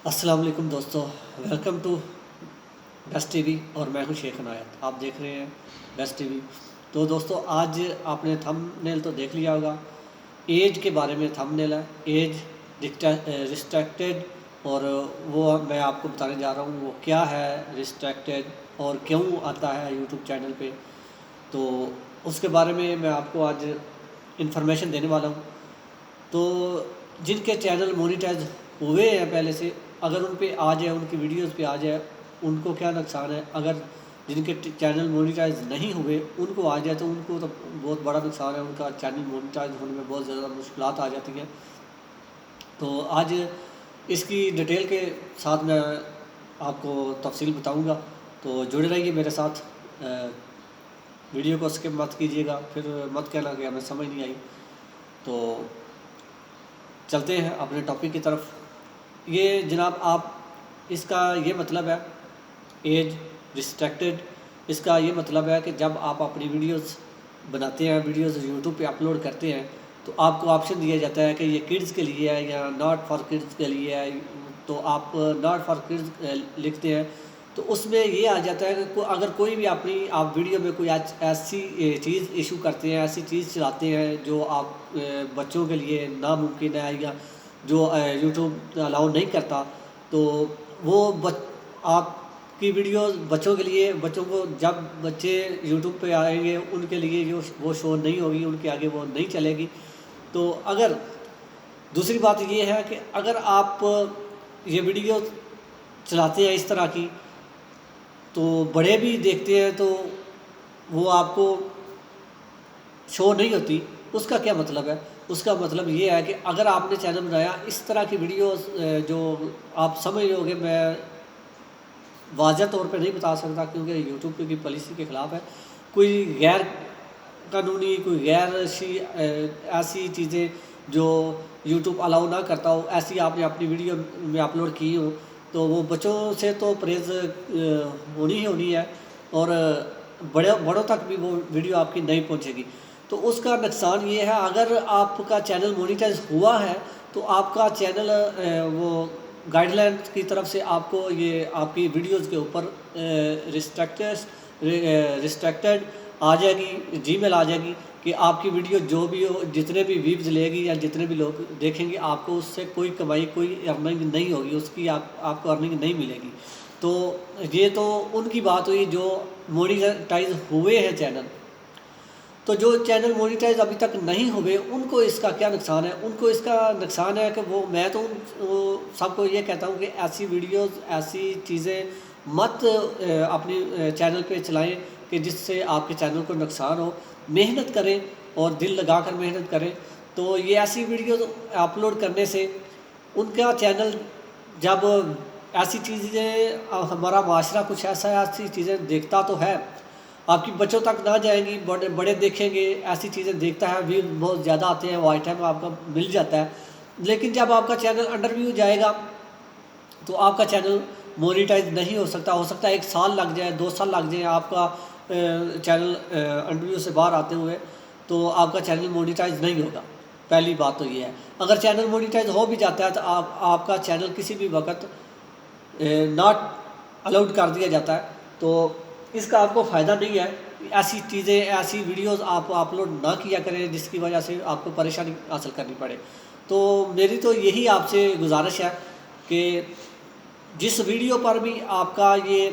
السلام علیکم دوستو، welcome to Best TV اور میں ہوں شیخ عنایت۔ آپ دیکھ رہے ہیں بیسٹ ٹی وی۔ تو دوستو آج آپ نے تھم نیل تو دیکھ لیا ہوگا، ایج کے بارے میں تھم نیل ہے، ایج ریسٹرکٹیڈ، اور وہ میں آپ کو بتانے جا رہا ہوں وہ کیا ہے ریسٹرکٹیڈ اور کیوں آتا ہے یوٹیوب چینل پہ۔ تو اس کے بارے میں آپ کو آج انفارمیشن دینے والا ہوں۔ تو جن کے چینل مونیٹائز ہوئے ہیں پہلے سے، اگر ان پہ آ جائے، ان کی ویڈیوز پہ آ جائے، ان کو کیا نقصان ہے۔ اگر جن کے چینل مونیٹائز نہیں ہوئے ان کو آ جائے تو ان کو تو بہت بڑا نقصان ہے، ان کا چینل مونیٹائز ہونے میں بہت زیادہ مشکلات آ جاتی ہیں۔ تو آج اس کی ڈیٹیل کے ساتھ میں آپ کو تفصیل بتاؤں گا، تو جڑے رہیے میرے ساتھ۔ ویڈیو کو اسکپ مت کیجیے گا، پھر مت کہنا کہ ہمیں سمجھ نہیں آئی۔ تو چلتے ہیں اپنے ٹاپک کی طرف۔ یہ جناب آپ اس کا یہ مطلب ہے ایج ریسٹرکٹیڈ، اس کا یہ مطلب ہے کہ جب آپ اپنی ویڈیوز بناتے ہیں، ویڈیوز یوٹیوب پہ اپلوڈ کرتے ہیں، تو آپ کو آپشن دیا جاتا ہے کہ یہ کڈز کے لیے ہے یا ناٹ فار کڈز کے لیے ہے۔ تو آپ ناٹ فار کڈز لکھتے ہیں تو اس میں یہ آ جاتا ہے کہ اگر کوئی بھی آپ ویڈیو میں کوئی ایسی چیز ایشو کرتے ہیں، ایسی چیز چلاتے ہیں جو آپ بچوں کے لیے ناممکن ہے یا جو یوٹیوب الاؤ نہیں کرتا، تو وہ آپ کی ویڈیوز بچوں کے لیے، بچوں کو جب بچے یوٹیوب پہ آئیں گے ان کے لیے وہ شو نہیں ہوگی، ان کے آگے وہ نہیں چلے گی۔ تو اگر دوسری بات یہ ہے کہ اگر آپ یہ ویڈیو چلاتے ہیں اس طرح کی، تو بڑے بھی دیکھتے ہیں تو وہ آپ کو شو نہیں ہوتی۔ اس کا کیا مطلب ہے؟ اس کا مطلب یہ ہے کہ اگر آپ نے چینل بنایا اس طرح کی ویڈیوز جو آپ سمجھ لو گے، میں واضح طور پہ نہیں بتا سکتا کیونکہ یوٹیوب کی پالیسی کے خلاف ہے، کوئی غیر قانونی، کوئی غیر ایسی چیزیں جو یوٹیوب الاؤ نہ کرتا ہو، ایسی آپ نے اپنی ویڈیو میں اپلوڈ کی ہو، تو وہ بچوں سے تو پرہیز ہونی ہی ہونی ہے، اور بڑوں تک بھی وہ ویڈیو آپ کی نہیں پہنچے گی۔ تو اس کا نقصان یہ ہے، اگر آپ کا چینل مونیٹائز ہوا ہے تو آپ کا چینل وہ گائیڈ لائن کی طرف سے آپ کو یہ آپ کی ویڈیوز کے اوپر ریسٹرکٹیڈ آ جائے گی، جی میل آ جائے گی کہ آپ کی ویڈیو جو بھی ہو، جتنے بھی ویوز لے گی یا جتنے بھی لوگ دیکھیں گے، آپ کو اس سے کوئی کمائی، کوئی ارننگ نہیں ہوگی، اس کی آپ کو ارننگ نہیں ملے گی۔ تو یہ تو ان کی بات ہوئی جو مونیٹائز ہوئے ہیں چینل۔ تو جو چینل مونیٹائز ابھی تک نہیں ہوئے ان کو اس کا کیا نقصان ہے؟ ان کو اس کا نقصان ہے کہ میں تو سب کو یہ کہتا ہوں کہ ایسی ویڈیوز، ایسی چیزیں مت اپنی چینل پہ چلائیں کہ جس سے آپ کے چینل کو نقصان ہو۔ محنت کریں اور دل لگا کر محنت کریں۔ تو یہ ایسی ویڈیوز اپلوڈ کرنے سے ان کا چینل، جب ایسی چیزیں، ہمارا معاشرہ کچھ ایسی چیزیں دیکھتا تو ہے، آپ کی بچوں تک نہ جائیں گی، بڑے دیکھیں گے، ایسی چیزیں دیکھتا ہے، ویو بہت زیادہ آتے ہیں، واچ ٹائم آپ کا مل جاتا ہے۔ لیکن جب آپ کا چینل انڈر ویو جائے گا تو آپ کا چینل مونیٹائز نہیں ہو سکتا ہے 1 سال لگ جائے، 2 سال لگ جائیں آپ کا چینل انڈر ویو سے باہر آتے ہوئے، تو آپ کا چینل مونیٹائز نہیں ہوگا۔ پہلی بات تو یہ ہے۔ اگر چینل مونیٹائز ہو بھی جاتا ہے تو آپ کا چینل کسی بھی وقت ناٹ الاؤڈ کر دیا جاتا ہے، تو اس کا آپ کو فائدہ نہیں ہے۔ ایسی چیزیں، ایسی ویڈیوز آپ اپلوڈ نہ کیا کریں جس کی وجہ سے آپ کو پریشانی حاصل کرنی پڑے۔ تو میری تو یہی آپ سے گزارش ہے کہ جس ویڈیو پر بھی آپ کا یہ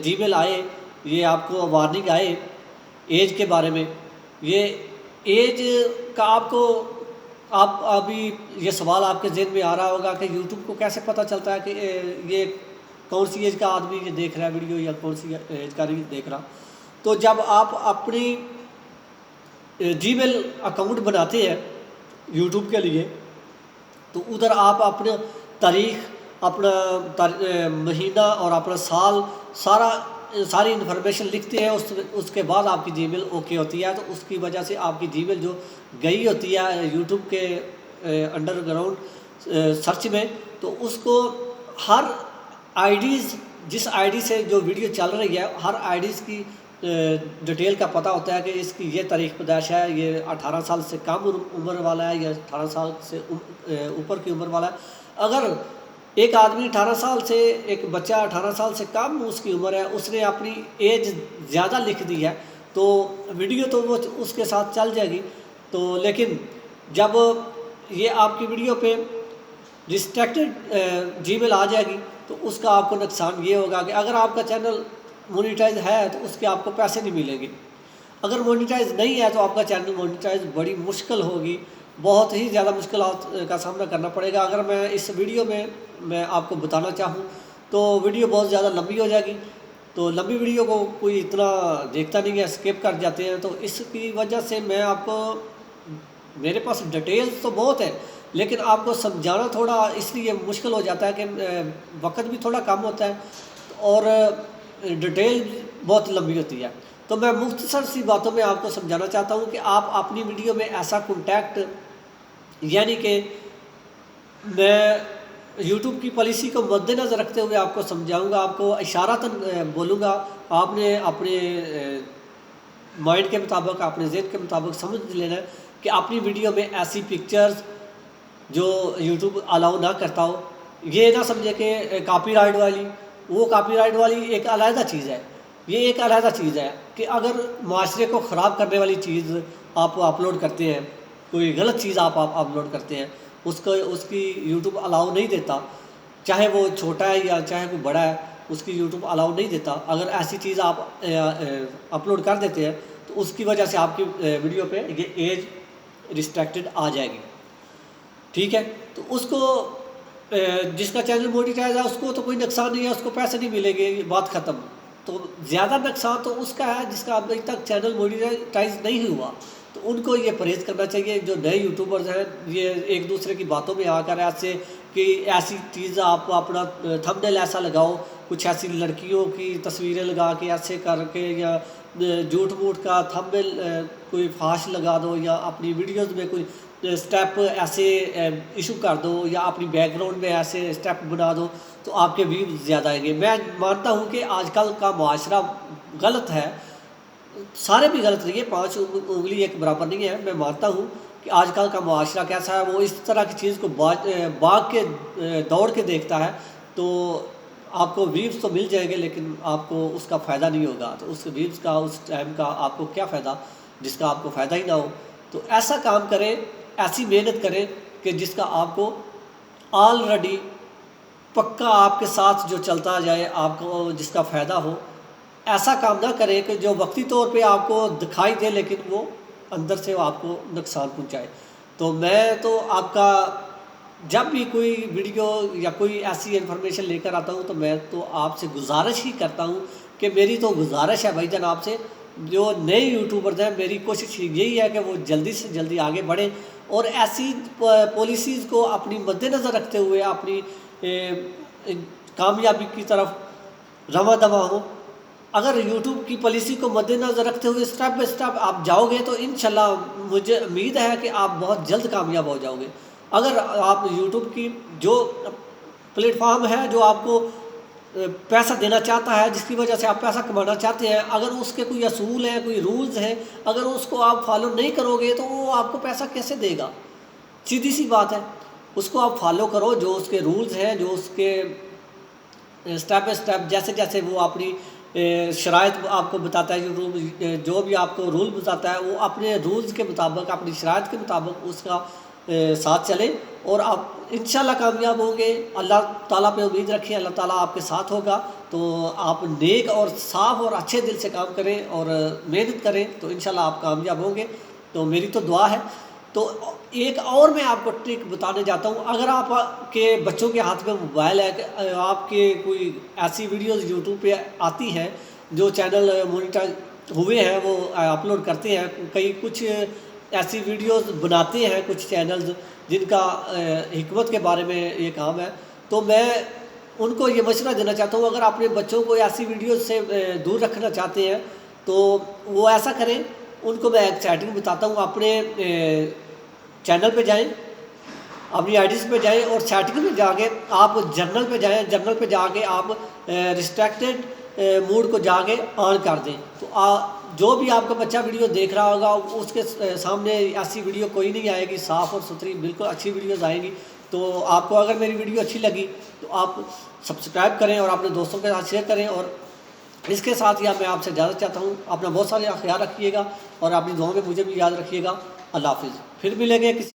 جی میل آئے، یہ آپ کو وارننگ آئے ایج کے بارے میں، یہ ایج کا آپ ابھی یہ سوال آپ کے ذہن میں آ رہا ہوگا کہ یوٹیوب کو کیسے پتہ چلتا ہے کہ یہ کون سی ایج کا آدمی یہ دیکھ رہا ہے ویڈیو یا کون سی ایج کا نہیں دیکھ رہا۔ تو جب آپ اپنی جی میل اکاؤنٹ بناتے ہیں یوٹیوب کے لیے، تو ادھر آپ اپنا تاریخ، اپنا مہینہ اور اپنا سال، ساری انفارمیشن لکھتے ہیں۔ اس کے بعد آپ کی جی میل اوکے ہوتی ہے، تو اس کی وجہ سے آپ کی جی میل جو گئی ہوتی ہے یوٹیوب کے انڈر گراؤنڈ سرچ میں، تو اس کو ہر آئی ڈیز، جس آئی ڈی سے جو ویڈیو چل رہی ہے، ہر آئی ڈیز کی ڈیٹیل کا پتہ ہوتا ہے کہ اس کی یہ تاریخ پیدائش ہے، یہ 18 سال سے کم عمر والا ہے یا 18 سال سے اوپر کی عمر والا ہے۔ اگر ایک آدمی 18 سال سے، ایک بچہ 18 سال سے کم اس کی عمر ہے، اس نے اپنی ایج زیادہ لکھ دی ہے، تو ویڈیو تو وہ اس کے ساتھ چل جائے گی. تو لیکن جب یہ آپ کی ویڈیو پہ ریسٹرکٹڈ جی میل آ جائے گی تو اس کا آپ کو نقصان یہ ہوگا کہ اگر آپ کا چینل مونیٹائز ہے تو اس کے آپ کو پیسے نہیں ملیں گے. اگر مونیٹائز نہیں ہے تو آپ کا چینل مونیٹائز بڑی مشکل ہوگی، بہت ہی زیادہ مشکلات کا سامنا کرنا پڑے گا. اگر میں اس ویڈیو میں آپ کو بتانا چاہوں تو ویڈیو بہت زیادہ لمبی ہو جائے گی، تو لمبی ویڈیو کو کوئی اتنا دیکھتا نہیں ہے، اسکپ کر جاتے ہیں. تو اس کی وجہ سے میں آپ کو، میرے پاس ڈیٹیلز تو بہت ہے لیکن آپ کو سمجھانا تھوڑا اس لیے مشکل ہو جاتا ہے کہ وقت بھی تھوڑا کم ہوتا ہے اور ڈیٹیل بہت لمبی ہوتی ہے. تو میں مختصر سی باتوں میں آپ کو سمجھانا چاہتا ہوں کہ آپ اپنی ویڈیو میں ایسا کنٹیکٹ، یعنی کہ میں یوٹیوب کی پالیسی کو مد نظر رکھتے ہوئے آپ کو سمجھاؤں گا، آپ کو اشارتاً بولوں گا. آپ نے اپنے مائنڈ کے مطابق، اپنے ذہن کے مطابق سمجھ لینا ہے کہ اپنی ویڈیو میں ایسی پکچرز جو یوٹیوب الاؤ نہ کرتا ہو. یہ نہ سمجھے کہ کاپی رائٹ والی، وہ کاپی رائٹ والی ایک علیحدہ چیز ہے، یہ ایک علیحدہ چیز ہے کہ اگر معاشرے کو خراب کرنے والی چیز آپ اپلوڈ کرتے ہیں، کوئی غلط چیز آپ اپلوڈ کرتے ہیں، اس کی یوٹیوب الاؤ نہیں دیتا، چاہے وہ چھوٹا ہے یا چاہے وہ بڑا ہے، اس کی یوٹیوب الاؤ نہیں دیتا. اگر ایسی چیز آپ اپلوڈ کر دیتے ہیں تو اس کی وجہ سے آپ کی ویڈیو پہ یہ ایج ریسٹرکٹڈ آ جائے گی. ٹھیک ہے، تو اس کو جس کا چینل مونیٹائز ہے اس کو تو کوئی نقصان نہیں ہے، اس کو پیسے نہیں ملیں گے، بات ختم. تو زیادہ نقصان تو اس کا ہے جس کا ابھی تک چینل مونیٹائز نہیں ہوا. تو ان کو یہ پرہیز کرنا چاہیے. جو نئے یوٹیوبرز ہیں یہ ایک دوسرے کی باتوں میں آ کر ایسے کہ ایسی چیز آپ اپنا تھمبنیل ایسا لگاؤ، کچھ ایسی لڑکیوں کی تصویریں لگا کے ایسے کر کے، یا جھوٹ موٹ کا تھمبنیل کوئی فحش لگا دو، یا اپنی ویڈیوز میں کوئی اسٹیپ ایسے ایشو کر دو، یا اپنی بیک گراؤنڈ میں ایسے اسٹیپ بنا دو تو آپ کے ویوز زیادہ آئیں گے. میں مانتا ہوں کہ آج کل کا معاشرہ غلط ہے، سارے بھی غلط نہیں ہے، 5 انگلی ایک برابر نہیں ہے. میں مانتا ہوں کہ آج کل کا معاشرہ کیسا ہے، وہ اس طرح کی چیز کو باغ کے دوڑ کے دیکھتا ہے. تو آپ کو ویوز تو مل جائیں گے لیکن آپ کو اس کا فائدہ نہیں ہوگا. تو اس ویوز کا، اس ٹائم کا آپ کو کیا فائدہ جس کا آپ کو فائدہ ہی نہ ہو. تو ایسا کام کریں، ایسی محنت کریں کہ جس کا آپ کو آلریڈی پکا آپ کے ساتھ جو چلتا جائے، آپ کو جس کا فائدہ ہو. ایسا کام نہ کریں کہ جو وقتی طور پہ آپ کو دکھائی دے لیکن وہ اندر سے آپ کو نقصان پہنچائے. تو میں تو آپ کا جب بھی کوئی ویڈیو یا کوئی ایسی انفارمیشن لے کر آتا ہوں تو میں تو آپ سے گزارش ہی کرتا ہوں کہ میری تو گزارش ہے بھائی جان آپ سے، جو نئے یوٹیوبرز ہیں، میری کوشش یہی ہے کہ وہ جلدی سے جلدی آگے بڑھیں اور ایسی پالیسیز کو اپنی مد نظر رکھتے ہوئے اپنی کامیابی کی طرف رواں دواں ہوں. اگر یوٹیوب کی پالیسی کو مد نظر رکھتے ہوئے اسٹیپ بائی اسٹیپ آپ جاؤ گے تو انشاءاللہ مجھے امید ہے کہ آپ بہت جلد کامیاب ہو جاؤ گے. اگر آپ یوٹیوب کی جو پلیٹ فارم ہے جو آپ کو پیسہ دینا چاہتا ہے، جس کی وجہ سے آپ پیسہ کمانا چاہتے ہیں، اگر اس کے کوئی اصول ہیں، کوئی رولز ہیں، اگر اس کو آپ فالو نہیں کرو گے تو وہ آپ کو پیسہ کیسے دے گا؟ سیدھی سی بات ہے. اس کو آپ فالو کرو، جو اس کے رولز ہیں، جو اس کے اسٹیپ بائی اسٹیپ جیسے جیسے وہ اپنی شرائط آپ کو بتاتا ہے یوٹیوب، جو بھی آپ کو رول بتاتا ہے وہ اپنے رولز کے مطابق، اپنی شرائط کے مطابق اس کا ساتھ چلیں اور آپ انشاءاللہ کامیاب ہوں گے. اللہ تعالیٰ پہ امید رکھیں، اللہ تعالیٰ آپ کے ساتھ ہوگا. تو آپ نیک اور صاف اور اچھے دل سے کام کریں اور محنت کریں تو انشاءاللہ آپ کامیاب ہوں گے. تو میری تو دعا ہے. تو ایک اور میں آپ کو ٹرک بتانے جاتا ہوں. اگر آپ کے بچوں کے ہاتھ میں موبائل ہے، کہ آپ کے کوئی ایسی ویڈیوز یوٹیوب پہ آتی ہیں جو چینل مونیٹائز ہوئے ہیں وہ اپلوڈ کرتے ہیں، کچھ ایسی ویڈیوز بناتے ہیں کچھ چینلز جن کا حکمت کے بارے میں یہ کام ہے، تو میں ان کو یہ مشورہ دینا چاہتا ہوں، اگر اپنے بچوں کو ایسی ویڈیوز سے دور رکھنا چاہتے ہیں تو وہ ایسا کریں. ان کو میں ایک سیٹنگ بتاتا ہوں. اپنے چینل پہ جائیں، اپنی آئی ڈیز پہ جائیں اور سیٹنگ میں جا کے آپ جرنل پہ جائیں. جرنل پہ جا کے آپ ریسٹرکٹڈ موڈ کو جا کے آن کر دیں. تو جو بھی آپ کا بچہ ویڈیو دیکھ رہا ہوگا اس کے سامنے ایسی ویڈیو کوئی نہیں آئے گی، صاف اور ستھری بالکل اچھی ویڈیوز آئیں گی. تو آپ کو اگر میری ویڈیو اچھی لگی تو آپ سبسکرائب کریں اور اپنے دوستوں کے ساتھ شیئر کریں، اور اس کے ساتھ ہی میں آپ سے اجازت چاہتا ہوں۔ اپنا بہت سارا خیال رکھیے گا اور اپنی دعاؤں میں مجھے بھی یاد رکھیے گا۔ اللہ حافظ، پھر ملیں گے کسی